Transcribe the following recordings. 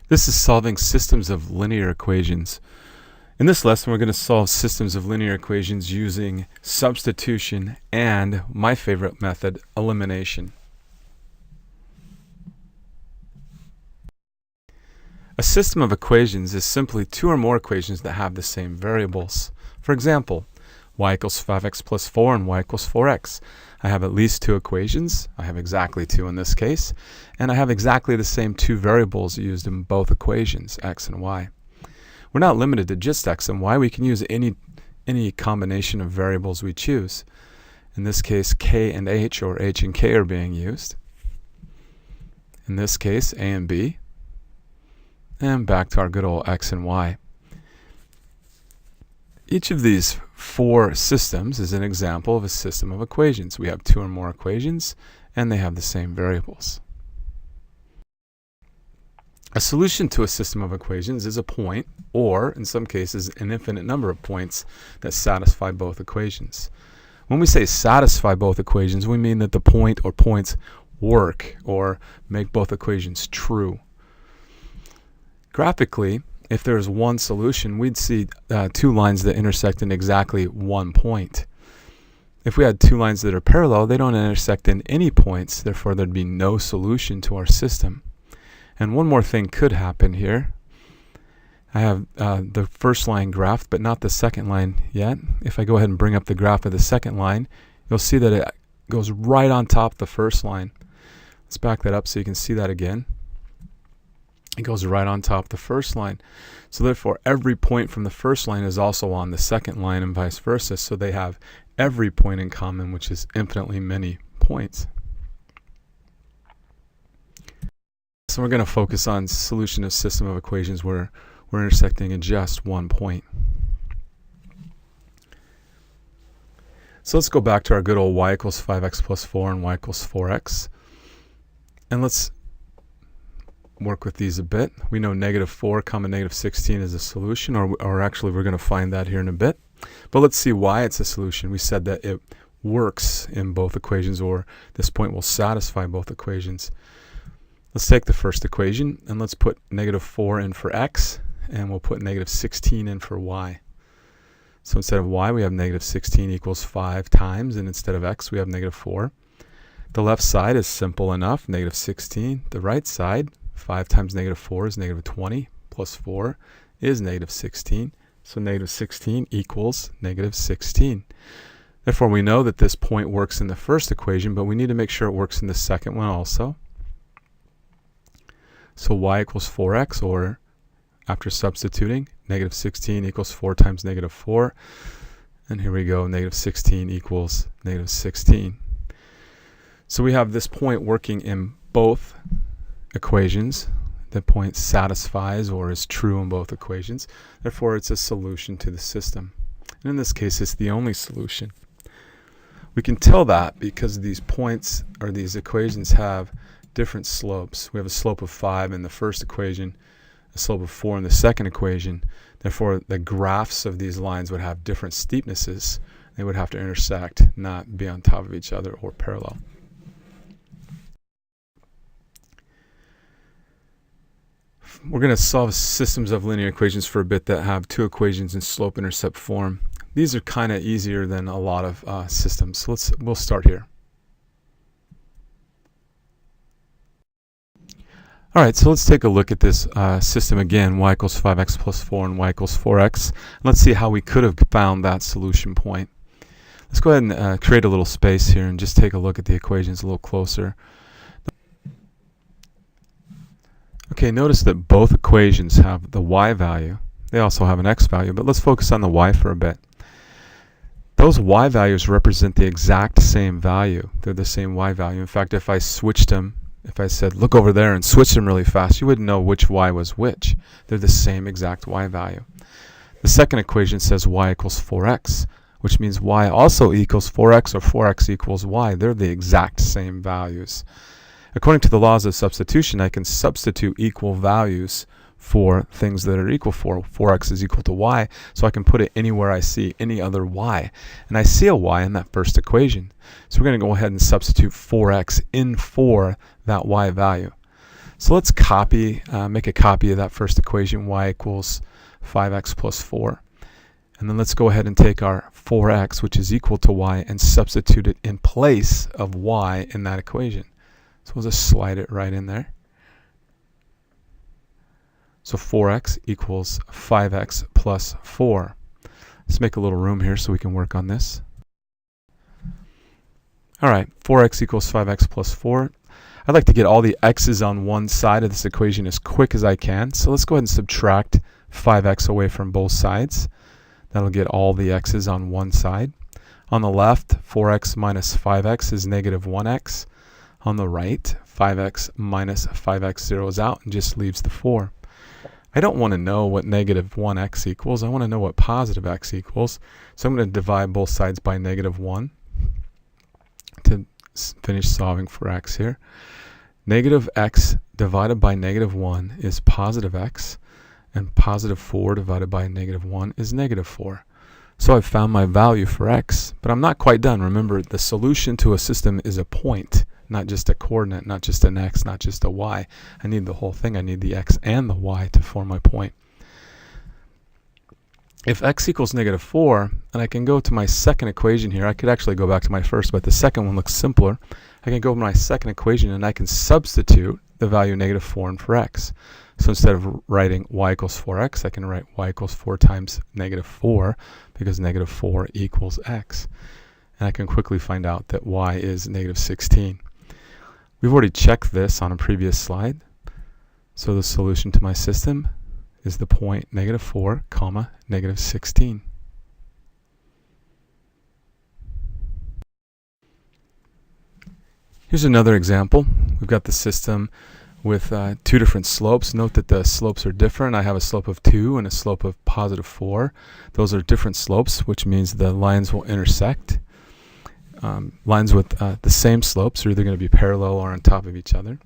This is solving systems of linear equations. In this lesson, we're going to solve systems of linear equations using substitution and my favorite method, elimination. A system of equations is simply two or more equations that have the same variables. For example, y equals 5x plus 4 and y equals 4x. I have at least two equations. I have exactly two in this case. And I have exactly the same two variables used in both equations, x and y. We're not limited to just x and y. We can use any combination of variables we choose. In this case, k and h, or h and k, are being used. In this case, a and b. And back to our good old x and y. Each of these four systems is an example of a system of equations. We have two or more equations, and they have the same variables. A solution to a system of equations is a point, or in some cases, an infinite number of points that satisfy both equations. When we say satisfy both equations, we mean that the point or points work or make both equations true. Graphically, if there's one solution, we'd see two lines that intersect in exactly one point. If we had two lines that are parallel, they don't intersect in any points, therefore there'd be no solution to our system. And one more thing could happen here. I have the first line graphed, but not the second line yet. If I go ahead and bring up the graph of the second line, you'll see that it goes right on top of the first line. Let's back that up so you can see that again. It goes right on top of the first line. So therefore, every point from the first line is also on the second line and vice versa. So they have every point in common, which is infinitely many points. So we're going to focus on solution of system of equations where we're intersecting in just one point. So let's go back to our good old y equals 5x plus 4 and y equals 4x. And let's work with these a bit. We know negative 4 comma negative 16 is a solution, or actually we're going to find that here in a bit. But let's see why it's a solution. We said that it works in both equations, or this point will satisfy both equations. Let's take the first equation and let's put negative 4 in for x, and we'll put negative 16 in for y. So instead of y, we have negative 16 equals 5 times, and instead of x, we have negative 4. The left side is simple enough, negative 16. The right side, 5 times negative 4 is negative 20, plus 4 is negative 16. So negative 16 equals negative 16. Therefore, we know that this point works in the first equation, but we need to make sure it works in the second one also. So y equals 4x, or after substituting, negative 16 equals 4 times negative 4. And here we go, negative 16 equals negative 16. So we have this point working in both equations. The point satisfies or is true in both equations. Therefore, it's a solution to the system. And in this case, it's the only solution. We can tell that because these points, or these equations, have different slopes. We have a slope of 5 in the first equation, a slope of 4 in the second equation. Therefore, the graphs of these lines would have different steepnesses. They would have to intersect, not be on top of each other or parallel. We're going to solve systems of linear equations for a bit that have two equations in slope-intercept form. These are kind of easier than a lot of systems. So we'll start here. All right, so let's take a look at this system again, y equals 5x plus 4 and y equals 4x. Let's see how we could have found that solution point. Let's go ahead and create a little space here and just take a look at the equations a little closer. Okay, notice that both equations have the y value. They also have an x value, but let's focus on the y for a bit. Those y values represent the exact same value. They're the same y value. In fact, if I switched them, if I said, look over there and switch them really fast, you wouldn't know which y was which. They're the same exact y value. The second equation says y equals 4x, which means y also equals 4x, or 4x equals y. They're the exact same values. According to the laws of substitution, I can substitute equal values for things that are equal. 4x is equal to y, so I can put it anywhere I see any other y. And I see a y in that first equation. So we're going to go ahead and substitute 4x in for that y value. So let's make a copy of that first equation, y equals 5x plus 4. And then let's go ahead and take our 4x, which is equal to y, and substitute it in place of y in that equation. So we'll just slide it right in there. So 4x equals 5x plus 4. Let's make a little room here so we can work on this. All right, 4x equals 5x plus 4. I'd like to get all the x's on one side of this equation as quick as I can. So let's go ahead and subtract 5x away from both sides. That'll get all the x's on one side. On the left, 4x minus 5x is negative 1x. On the right, 5x minus 5x zeroes out and just leaves the 4. I don't want to know what negative 1x equals. I want to know what positive x equals. So I'm going to divide both sides by negative 1 to finish solving for x here. Negative x divided by negative 1 is positive x, and positive 4 divided by negative 1 is negative 4. So I've found my value for x, but I'm not quite done. Remember, the solution to a system is a point, not just a coordinate, not just an x, not just a y. I need the whole thing. I need the x and the y to form my point. If x equals negative 4, and I can go to my second equation here, I could actually go back to my first, but the second one looks simpler. I can go to my second equation and I can substitute the value negative 4 in for x. So instead of writing y equals 4x, I can write y equals 4 times negative 4 because negative 4 equals x. And I can quickly find out that y is negative 16. We've already checked this on a previous slide. So the solution to my system is the point negative 4, comma, negative 16. Here's another example. We've got the system with two different slopes. Note that the slopes are different. I have a slope of 2 and a slope of positive 4. Those are different slopes, which means the lines will intersect. Lines with the same slopes are either going to be parallel or on top of each other.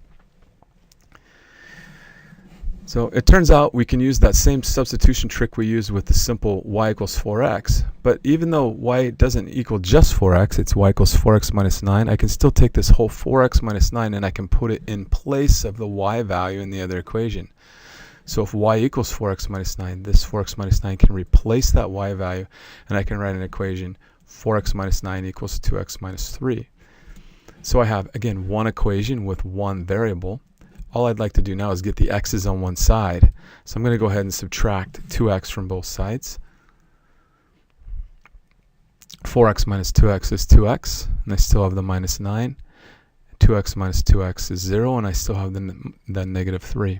So it turns out we can use that same substitution trick we used with the simple y equals 4x, but even though y doesn't equal just 4x, it's y equals 4x minus 9, I can still take this whole 4x minus 9 and I can put it in place of the y value in the other equation. So if y equals 4x minus 9, this 4x minus 9 can replace that y value, and I can write an equation 4x minus 9 equals 2x minus 3. So I have, again, one equation with one variable. All I'd like to do now is get the x's on one side. So I'm going to go ahead and subtract 2x from both sides. 4x minus 2x is 2x, and I still have the minus 9. 2x minus 2x is 0, and I still have the negative 3.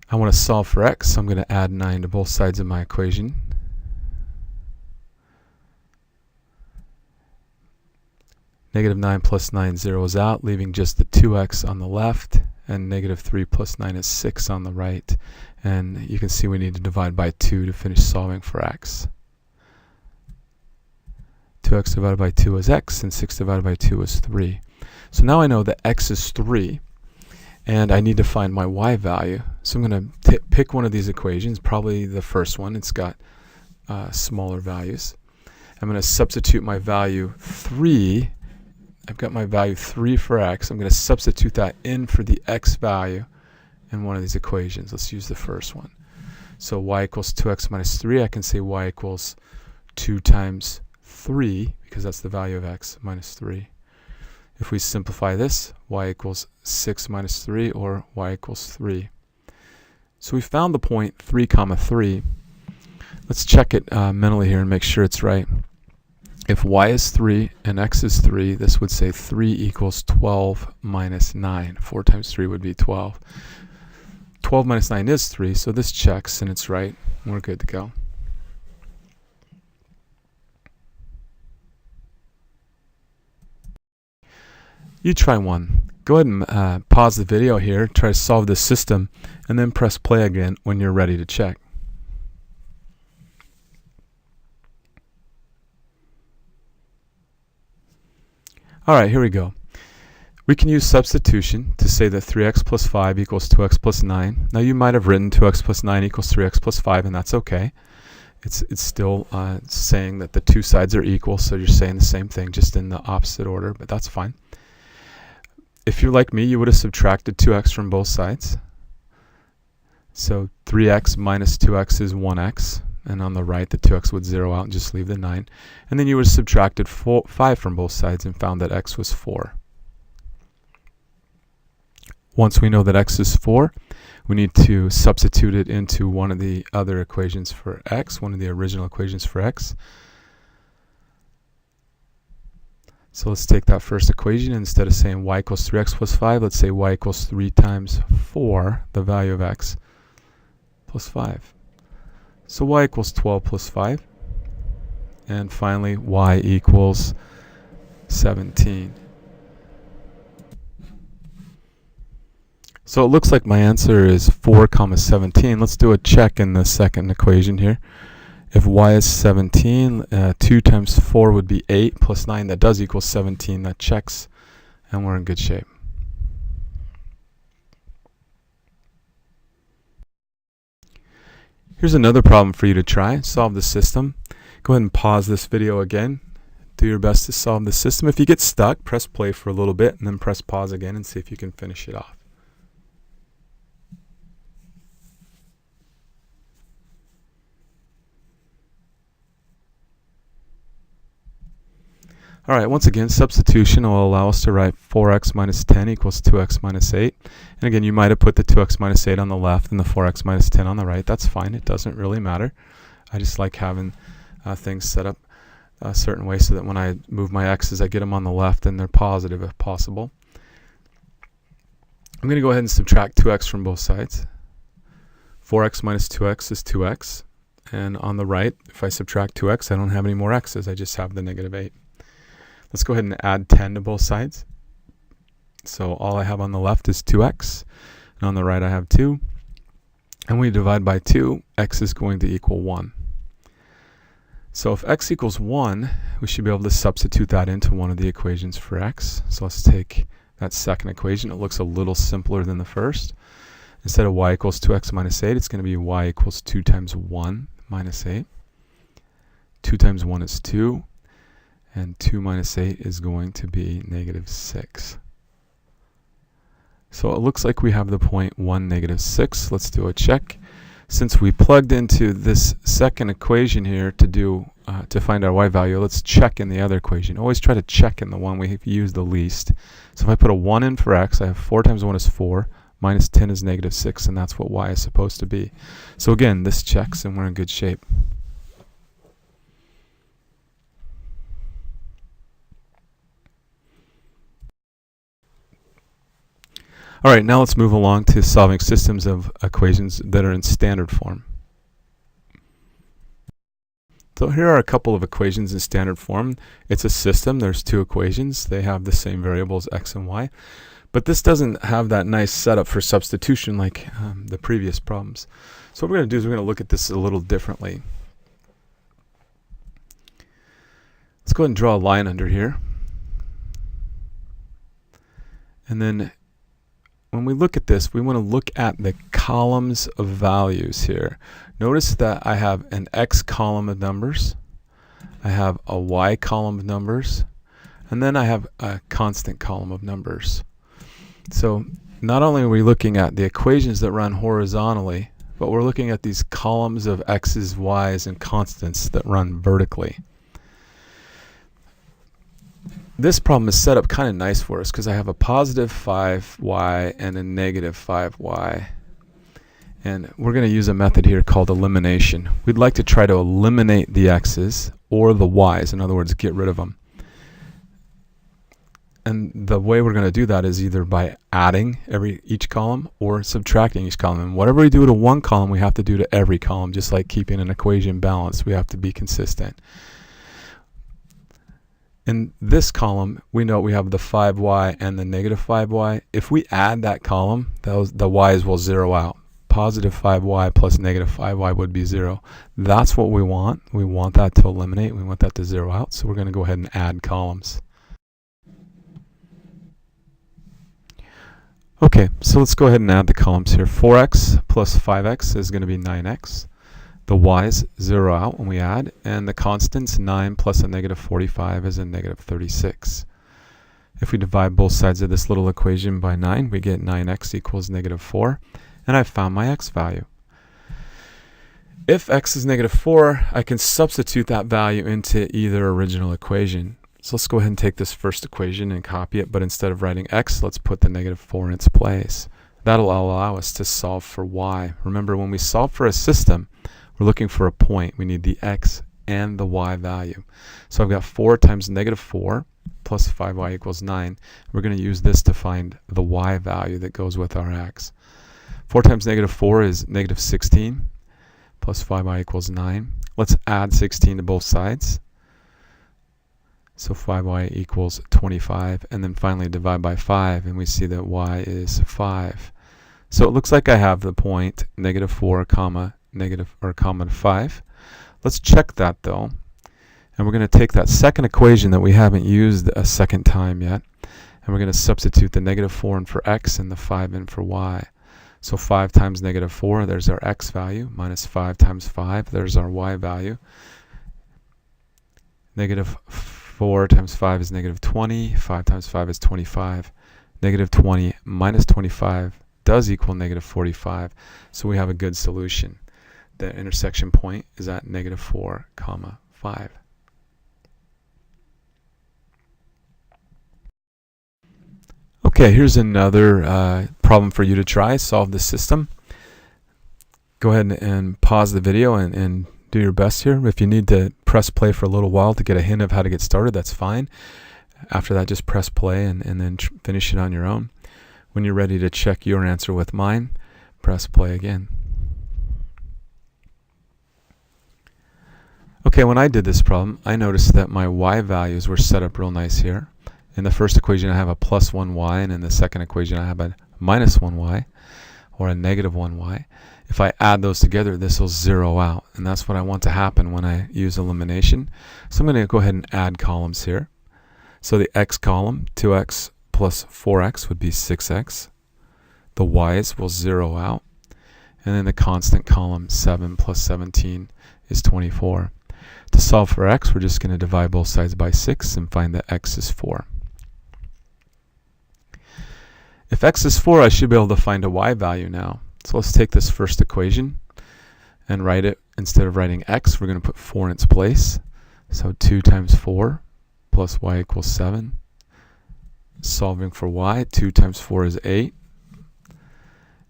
I want to solve for x, so I'm going to add 9 to both sides of my equation. Negative 9 plus 9 zeroes out, leaving just the 2x on the left, and negative 3 plus 9 is 6 on the right. And you can see we need to divide by 2 to finish solving for x. 2x divided by 2 is x, and 6 divided by 2 is 3. So now I know that x is 3, and I need to find my y value. So I'm going to pick one of these equations, probably the first one. It's got smaller values. I'm going to substitute my value 3. I've got my value 3 for x. I'm going to substitute that in for the x value in one of these equations. Let's use the first one. So y equals 2x minus 3. I can say y equals 2 times 3, because that's the value of x, minus 3. If we simplify this, y equals 6 minus 3, or y equals 3. So we found the point 3 comma 3. Let's check it mentally here and make sure it's right. If y is 3 and x is 3, this would say 3 equals 12 minus 9. 4 times 3 would be 12. 12 minus 9 is 3, so this checks and it's right. We're good to go. You try one. Go ahead and pause the video here, try to solve this system, and then press play again when you're ready to check. All right, here we go. We can use substitution to say that 3x plus 5 equals 2x plus 9. Now you might have written 2x plus 9 equals 3x plus 5, and that's okay. It's still saying that the two sides are equal, so you're saying the same thing, just in the opposite order, but that's fine. If you're like me, you would have subtracted 2x from both sides. So 3x minus 2x is 1x. And on the right, the 2x would zero out and just leave the 9. And then you would have subtracted 5 from both sides and found that x was 4. Once we know that x is 4, we need to substitute it into one of the other equations for x, one of the original equations for x. So let's take that first equation. Instead of saying y equals 3x plus 5, let's say y equals 3 times 4, the value of x, plus 5. So y equals 12 plus 5. And finally, y equals 17. So it looks like my answer is 4, 17. Let's do a check in the second equation here. If y is 17, 2 times 4 would be 8, plus 9, that does equal 17. That checks, and we're in good shape. Here's another problem for you to try. Solve the system. Go ahead and pause this video again. Do your best to solve the system. If you get stuck, press play for a little bit, and then press pause again and see if you can finish it off. All right, once again, substitution will allow us to write 4x minus 10 equals 2x minus 8. And again, you might have put the 2x minus 8 on the left and the 4x minus 10 on the right. That's fine. It doesn't really matter. I just like having things set up a certain way so that when I move my x's, I get them on the left and they're positive if possible. I'm going to go ahead and subtract 2x from both sides. 4x minus 2x is 2x. And on the right, if I subtract 2x, I don't have any more x's. I just have the negative 8. Let's go ahead and add 10 to both sides. So all I have on the left is 2x, and on the right I have 2. And we divide by 2, x is going to equal 1. So if x equals 1, we should be able to substitute that into one of the equations for x. So let's take that second equation. It looks a little simpler than the first. Instead of y equals 2x minus 8, it's going to be y equals 2 times 1 minus 8. 2 times 1 is 2. And 2 minus 8 is going to be negative 6. So it looks like we have the point 1, negative 6. Let's do a check. Since we plugged into this second equation here to find our y value, let's check in the other equation. Always try to check in the one we've used the least. So if I put a 1 in for x, I have 4 times 1 is 4, minus 10 is negative 6, and that's what y is supposed to be. So again, this checks, and we're in good shape. All right, now let's move along to solving systems of equations that are in standard form. So here are a couple of equations in standard form. It's a system. There's two equations. They have the same variables, x and y. But this doesn't have that nice setup for substitution like the previous problems. So what we're going to do is we're going to look at this a little differently. Let's go ahead and draw a line under here. And then when we look at this, we want to look at the columns of values here. Notice that I have an x column of numbers, I have a y column of numbers, and then I have a constant column of numbers. So not only are we looking at the equations that run horizontally, but we're looking at these columns of x's, y's, and constants that run vertically. This problem is set up kind of nice for us because I have a positive 5y and a negative 5y. And we're going to use a method here called elimination. We'd like to try to eliminate the x's or the y's. In other words, get rid of them. And the way we're going to do that is either by adding each column or subtracting each column. And whatever we do to one column, we have to do to every column, just like keeping an equation balanced. We have to be consistent. In this column, we know we have the 5y and the negative 5y. If we add that column, the y's will zero out. Positive 5y plus negative 5y would be 0. That's what we want. We want that to eliminate. We want that to zero out. So we're going to go ahead and add columns. Okay, so let's go ahead and add the columns here. 4x plus 5x is going to be 9x. The y's zero out when we add, and the constants 9 plus a negative 45 is a negative 36. If we divide both sides of this little equation by 9, we get 9x equals negative 4, and I've found my x value. If x is negative 4, I can substitute that value into either original equation. So let's go ahead and take this first equation and copy it, but instead of writing x, let's put the negative 4 in its place. That'll allow us to solve for y. Remember, when we solve for a system, we're looking for a point. We need the x and the y value. So I've got 4 times negative 4 plus 5y equals 9. We're going to use this to find the y value that goes with our x. 4 times negative 4 is negative 16 plus 5y equals 9. Let's add 16 to both sides. So 5y equals 25, and then finally divide by 5, and we see that y is 5. So it looks like I have the point negative 4 comma negative or comma 5. Let's check that though, and we're going to take that second equation that we haven't used a second time yet, and we're going to substitute the negative 4 in for x and the 5 in for y. So 5 times negative 4, there's our x value, minus 5 times 5, there's our y value. Negative 4 times 5 is negative 20, 5 times 5 is 25. Negative 20 minus 25 does equal negative 45, so we have a good solution. The intersection point is at negative 4 comma 5. Okay, here's another problem for you to try. Solve the system. Go ahead and pause the video and do your best here. If you need to press play for a little while to get a hint of how to get started, that's fine. After that, just press play and then finish it on your own. When you're ready to check your answer with mine, press play again. Okay, when I did this problem, I noticed that my y values were set up real nice here. In the first equation, I have a plus 1y, and in the second equation, I have a minus 1y, or a negative 1y. If I add those together, this will zero out, and that's what I want to happen when I use elimination. So I'm going to go ahead and add columns here. So the x column, 2x plus 4x would be 6x. The y's will zero out. And then the constant column, 7 plus 17 is 24. To solve for x, we're just going to divide both sides by 6 and find that x is 4. If x is 4, I should be able to find a y value now. So let's take this first equation and write it. Instead of writing x, we're going to put 4 in its place. So 2 times 4 plus y equals 7. Solving for y, 2 times 4 is 8.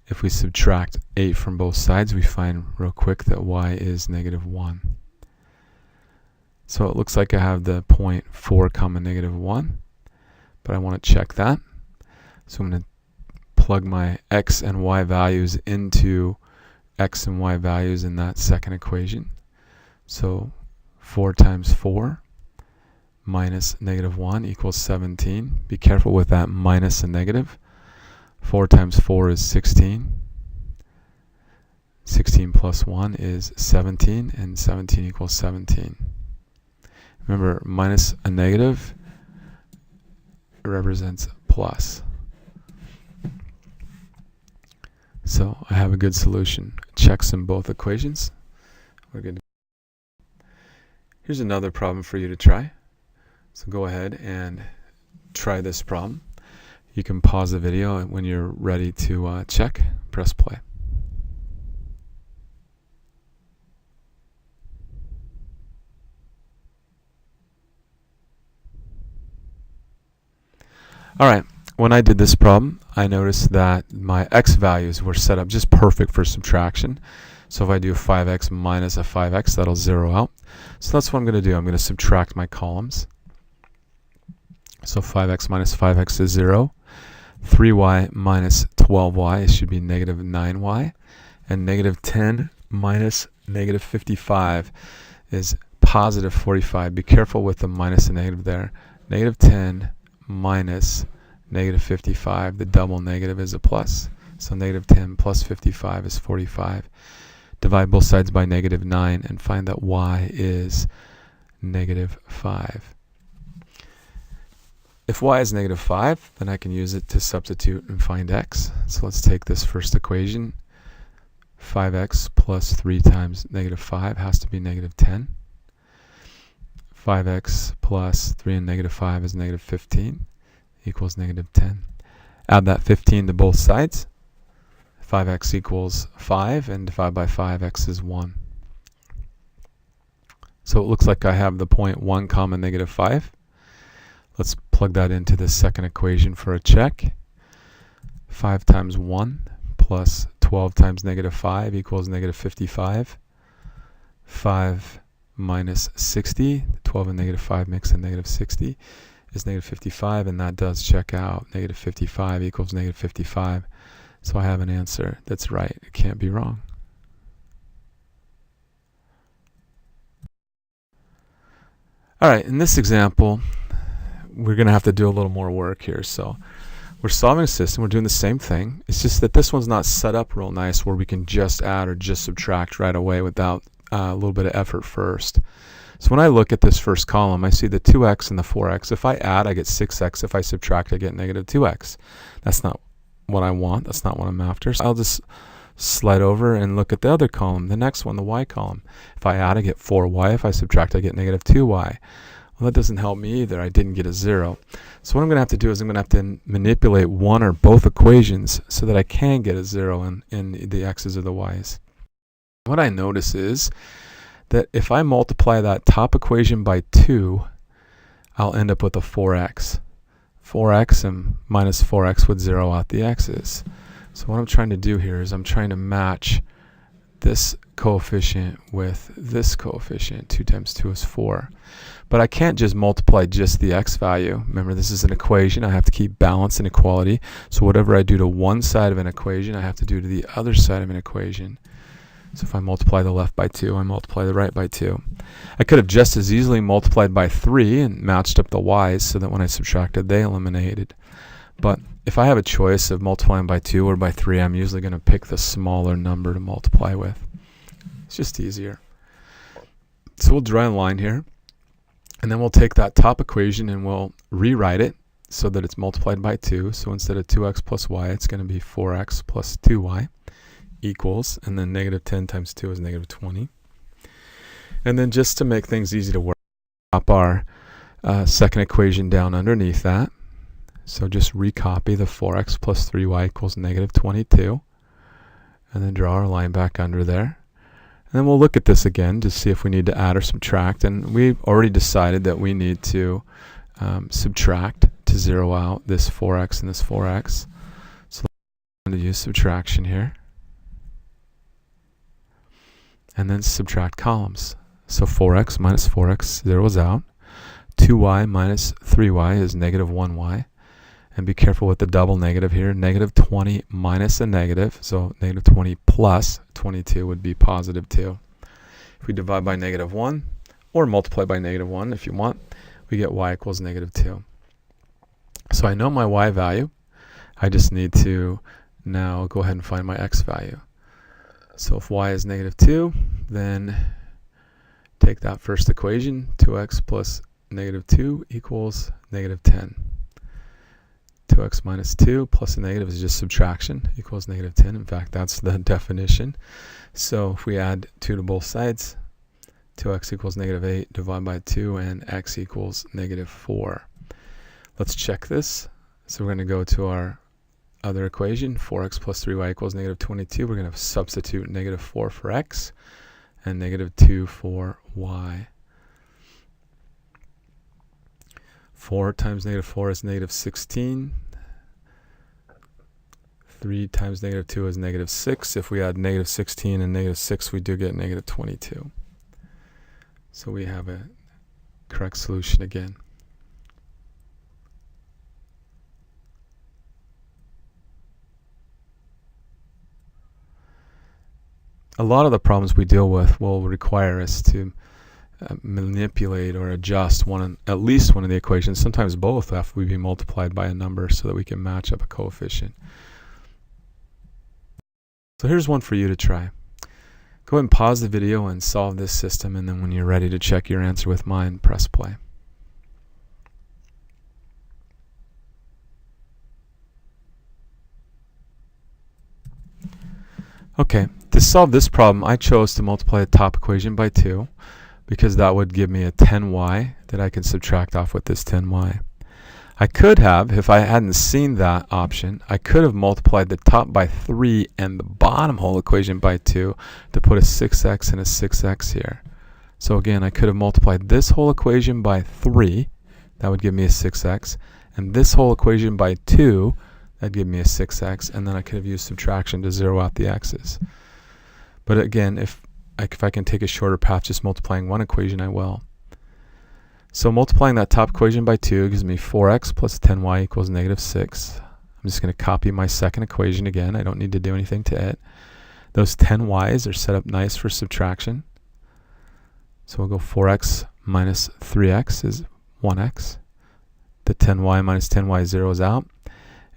If we subtract 8 from both sides, we find real quick that y is negative 1. So it looks like I have the point 4 comma negative 1, but I want to check that. So I'm going to plug my x and y values into x and y values in that second equation. So 4 times 4 minus negative 1 equals 17. Be careful with that minus and negative. 4 times 4 is 16. 16 plus 1 is 17, and 17 equals 17. Remember, minus a negative represents plus. So I have a good solution. Checks in both equations. We're good. Here's another problem for you to try. So go ahead and try this problem. You can pause the video, and when you're ready to check, press play. Alright, when I did this problem, I noticed that my x values were set up just perfect for subtraction. So if I do 5x minus a 5x, that'll zero out. So that's what I'm going to do. I'm going to subtract my columns. So 5x minus 5x is 0. 3y minus 12y should be negative 9y. And negative 10 minus negative 55 is positive 45. Be careful with the minus and negative there. Negative 10 minus negative 55, the double negative is a plus. So negative 10 plus 55 is 45. Divide both sides by negative 9 and find that y is negative 5. If y is negative 5, then I can use it to substitute and find x. So let's take this first equation. 5x plus 3 times negative 5 has to be negative 10. 5x plus 3 and negative 5 is negative 15. equals negative 10. Add that 15 to both sides. 5x equals 5, and divide by 5, x is 1. So it looks like I have the point 1 comma negative 5. Let's plug that into the second equation for a check. 5 times 1 plus 12 times negative 5 equals negative 55. 5 minus 60, 12 and negative 5 makes a negative 60, is negative 55, and that does check out. Negative 55 equals negative 55. So I have an answer that's right. It can't be wrong. All right, in this example, we're going to have to do a little more work here. So we're solving a system. We're doing the same thing. It's just that this one's not set up real nice where we can just add or just subtract right away without a little bit of effort first. So when I look at this first column, I see the 2x and the 4x. If I add, I get 6x. If I subtract, I get negative 2x. That's not what I want. That's not what I'm after. So I'll just slide over and look at the other column, the next one, the y column. If I add, I get 4y. If I subtract, I get negative 2y. Well, that doesn't help me either. I didn't get a 0. So what I'm going to have to do is I'm going to have to manipulate one or both equations so that I can get a 0 in the x's or the y's. What I notice is that if I multiply that top equation by 2, I'll end up with a 4x. 4x and minus 4x would 0 out the x's. So what I'm trying to do here is I'm trying to match this coefficient with this coefficient. 2 times 2 is 4. But I can't just multiply just the x value. Remember, this is an equation. I have to keep balance and equality. So whatever I do to one side of an equation, I have to do to the other side of an equation. So if I multiply the left by 2, I multiply the right by 2. I could have just as easily multiplied by 3 and matched up the y's so that when I subtracted, they eliminated. But if I have a choice of multiplying by 2 or by 3, I'm usually going to pick the smaller number to multiply with. It's just easier. So we'll draw a line here. And then we'll take that top equation and we'll rewrite it so that it's multiplied by 2. So instead of 2x plus y, it's going to be 4x plus 2y. Equals, and then negative 10 times 2 is negative 20. And then just to make things easy to work, drop our second equation down underneath that. So just recopy the 4x plus 3y equals negative 22. And then draw our line back under there. And then we'll look at this again to see if we need to add or subtract. And we've already decided that we need to subtract to 0 out this 4x and this 4x. So I'm going to use subtraction here. And then subtract columns. So 4x minus 4x zeroes out. 2y minus 3y is negative 1y. And be careful with the double negative here. Negative 20 minus a negative. So negative 20 plus 22 would be positive 2. If we divide by negative 1, or multiply by negative 1 if you want, we get y equals negative 2. So I know my y value. I just need to now go ahead and find my x value. So if y is negative 2, then take that first equation, 2x plus negative 2 equals negative 10. 2x minus 2 plus a negative is just subtraction, equals negative 10. In fact, that's the definition. So if we add 2 to both sides, 2x equals negative 8, divide by 2, and x equals negative 4. Let's check this. So we're going to go to our other equation, 4x plus 3y equals negative 22. We're going to substitute negative 4 for x and negative 2 for y. 4 times negative 4 is negative 16. 3 times negative 2 is negative 6. If we add negative 16 and negative 6, we do get negative 22. So we have a correct solution again. A lot of the problems we deal with will require us to manipulate or adjust at least one of the equations, sometimes both after we be multiplied by a number so that we can match up a coefficient. So here's one for you to try. Go ahead and pause the video and solve this system, and then when you're ready to check your answer with mine, press play. Okay, to solve this problem, I chose to multiply the top equation by 2 because that would give me a 10y that I can subtract off with this 10y. I could have, if I hadn't seen that option, I could have multiplied the top by 3 and the bottom whole equation by 2 to put a 6x and a 6x here. So again, I could have multiplied this whole equation by 3, that would give me a 6x, and this whole equation by 2, that'd give me a 6x, and then I could have used subtraction to zero out the x's. But again, if I can take a shorter path just multiplying one equation, I will. So multiplying that top equation by 2 gives me 4x plus 10y equals negative 6. I'm just going to copy my second equation again. I don't need to do anything to it. Those 10y's are set up nice for subtraction. So we'll go 4x minus 3x is 1x. The 10y minus 10y zeroes out.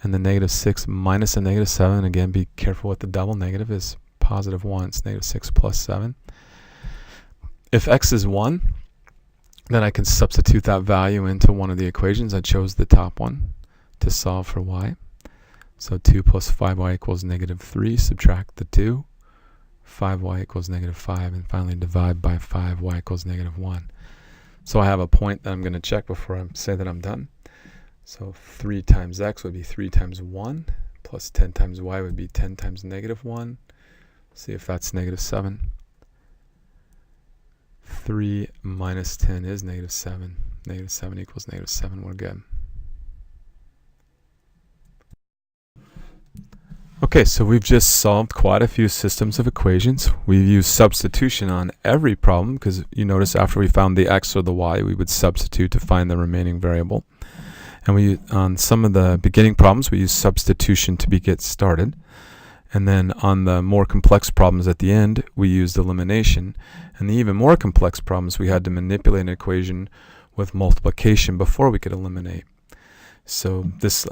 And the negative 6 minus a negative 7, again, be careful with the double negative, is positive 1. It's negative 6 plus 7. If x is 1, then I can substitute that value into one of the equations. I chose the top one to solve for y. So 2 plus 5y equals negative 3. Subtract the 2. 5y equals negative 5. And finally divide by 5. Y equals negative 1. So I have a point that I'm going to check before I say that I'm done. So 3 times x would be 3 times 1. Plus 10 times y would be 10 times negative 1. See if that's negative 7. 3 minus 10 is negative 7. Negative 7 equals negative 7. We're good. Okay, so we've just solved quite a few systems of equations. We've used substitution on every problem because you notice after we found the x or the y, we would substitute to find the remaining variable. And on some of the beginning problems, we use substitution to get started. And then on the more complex problems at the end, we used elimination. And the even more complex problems, we had to manipulate an equation with multiplication before we could eliminate. So this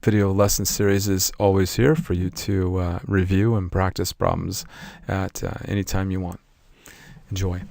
video lesson series is always here for you to review and practice problems at any time you want. Enjoy.